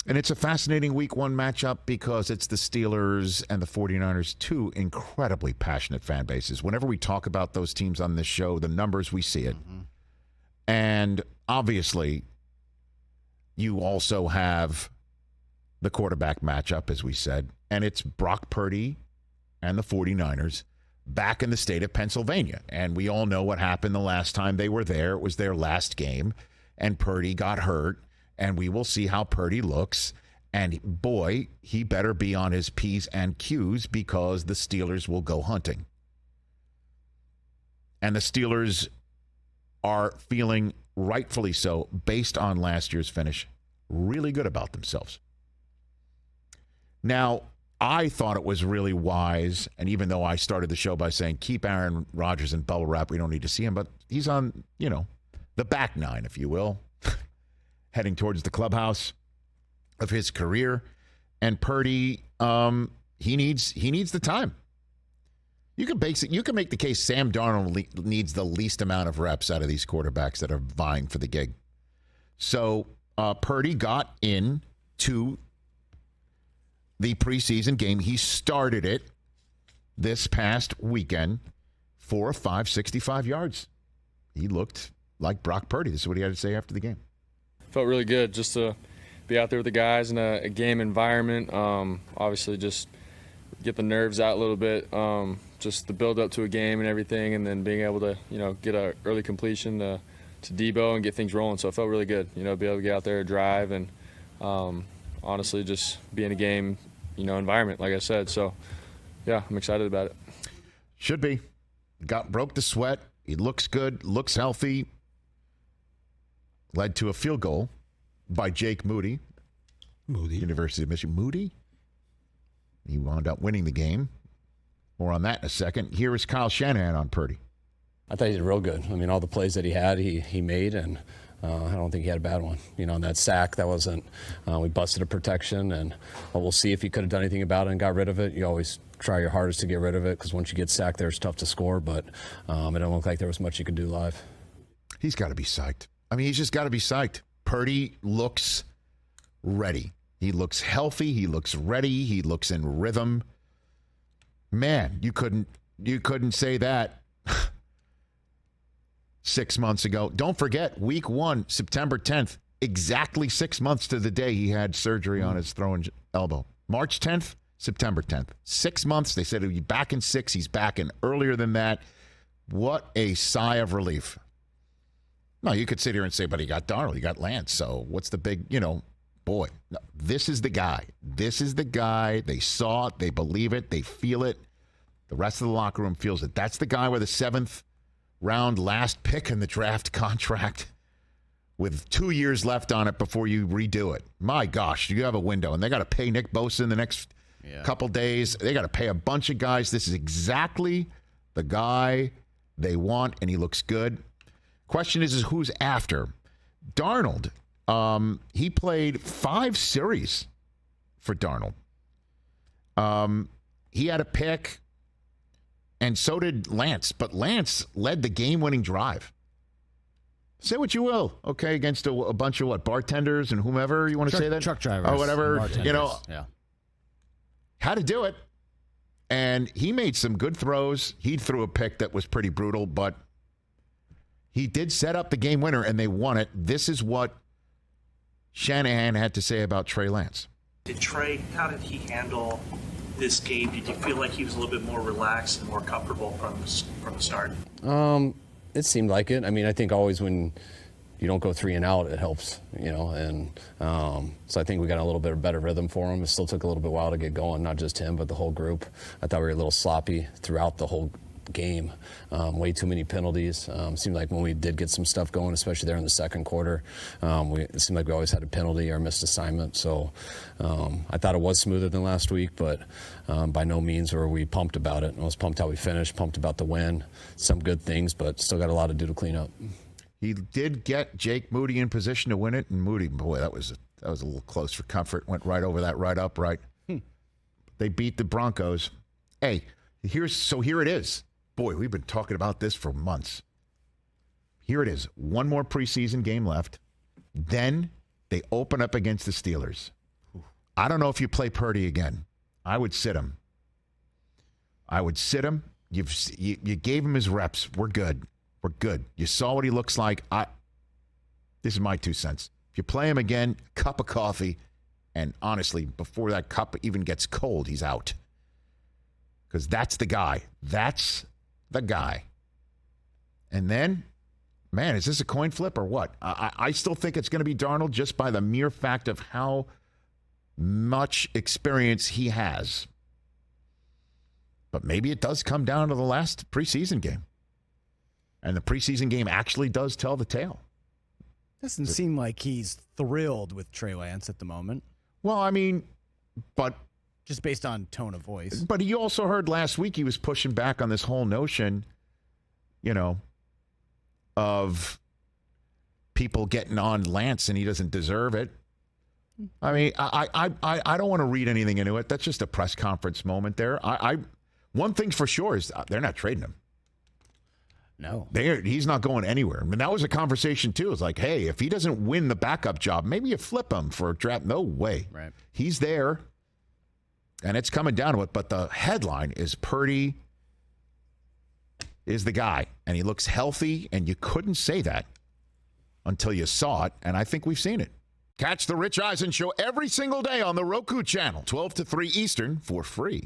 And it's a fascinating week one matchup because it's the Steelers and the 49ers, two incredibly passionate fan bases. Whenever we talk about those teams on this show, the numbers, we see it. Mm-hmm. And obviously, you also have the quarterback matchup, as we said, and it's Brock Purdy and the 49ers back in the state of Pennsylvania. And we all know what happened the last time they were there. It was their last game, and Purdy got hurt, and we will see how Purdy looks. And boy, he better be on his P's and Q's because the Steelers will go hunting. And the Steelers are feeling, rightfully so, based on last year's finish, really good about themselves. Now, I thought it was really wise, and even though I started the show by saying keep Aaron Rodgers and bubble wrap, we don't need to see him, but he's on, the back nine, if you will, heading towards the clubhouse of his career. And Purdy, he needs the time. You can make the case Sam Darnold needs the least amount of reps out of these quarterbacks that are vying for the gig. So Purdy got into the preseason game. He started it this past weekend, 4 of 5, 65 yards. He looked like Brock Purdy. This is what he had to say after the game. Felt really good just to be out there with the guys in a game environment. Obviously, just get the nerves out a little bit. Just the build up to a game and everything, and then being able to, get an early completion to Debo and get things rolling. So it felt really good, be able to get out there and drive and honestly just be in a game, environment, like I said. So, yeah, I'm excited about it. Should be. Broke the sweat. He looks good, looks healthy. Led to a field goal by Jake Moody. University of Michigan. Moody? He wound up winning the game. More on that in a second. Here is Kyle Shanahan on Purdy. I thought he did real good. I mean, all the plays that he had, he made, and I don't think he had a bad one. That sack, that wasn't, we busted a protection, and we'll see if he could have done anything about it and got rid of it. You always try your hardest to get rid of it because once you get sacked there, it's tough to score, but it don't look like there was much you could do live. He's got to be psyched. I mean, he's just got to be psyched. Purdy looks ready. He looks healthy. He looks ready. He looks in rhythm. Man, you couldn't say that 6 months ago. Don't forget, week 1, September 10th, exactly 6 months to the day he had surgery on his throwing elbow. March 10th, September 10th. 6 months. They said he'd be back in 6. He's back in earlier than that. What a sigh of relief. No, you could sit here and say, but he got Darnold, he got Lance, so what's the big, boy. No, this is the guy. This is the guy. They saw it. They believe it. They feel it. The rest of the locker room feels it. That's the guy with a 7th round last pick in the draft contract with 2 years left on it before you redo it. My gosh, you have a window, and they got to pay Nick Bosa in the next couple days. They got to pay a bunch of guys. This is exactly the guy they want, and he looks good. Question is who's after? Darnold. He played 5 series for Darnold. He had a pick, and so did Lance. But Lance led the game-winning drive. Say what you will, okay, against a bunch of bartenders and whomever you want to say that? Truck drivers. Or whatever, Yeah. How to do it. And he made some good throws. He threw a pick that was pretty brutal, but he did set up the game winner, and they won it. This is what Shanahan had to say about Trey Lance. How did he handle this game? Did you feel like he was a little bit more relaxed and more comfortable from the start? It seemed like it. I mean, I think always when you don't go 3 and out, it helps, and so I think we got a little bit of better rhythm for him. It still took a little bit while to get going, not just him, but the whole group. I thought we were a little sloppy throughout the whole game. Way too many penalties. Seemed like when we did get some stuff going, especially there in the second quarter, it seemed like we always had a penalty or missed assignment. So I thought it was smoother than last week, but by no means were we pumped about it. I was pumped how we finished, pumped about the win. Some good things, but still got a lot to do to clean up. He did get Jake Moody in position to win it, and Moody, boy, that was a little close for comfort. Went right over that, right up, right. They beat the Broncos. Hey, here it is. Boy, we've been talking about this for months. Here it is. One more preseason game left. Then they open up against the Steelers. I don't know if you play Purdy again. I would sit him. You gave him his reps. We're good. You saw what he looks like. This is my 2 cents. If you play him again, cup of coffee, and honestly, before that cup even gets cold, he's out. Because that's the guy. That's the guy. And then, man, is this a coin flip or what? I still think it's going to be Darnold just by the mere fact of how much experience he has. But maybe it does come down to the last preseason game. And the preseason game actually does tell the tale. Doesn't seem like he's thrilled with Trey Lance at the moment. Well, I mean, but... Just based on tone of voice. But you also heard last week he was pushing back on this whole notion, of people getting on Lance and he doesn't deserve it. I mean, I don't want to read anything into it. That's just a press conference moment there. One thing's for sure is they're not trading him. No. He's not going anywhere. I mean, that was a conversation, too. It's like, hey, if he doesn't win the backup job, maybe you flip him for a draft. No way. Right. He's there, and it's coming down to it. But the headline is Purdy is the guy, and he looks healthy, and you couldn't say that until you saw it, and I think we've seen it. Catch the Rich Eisen Show every single day on the Roku channel, 12 to 3 Eastern, for free.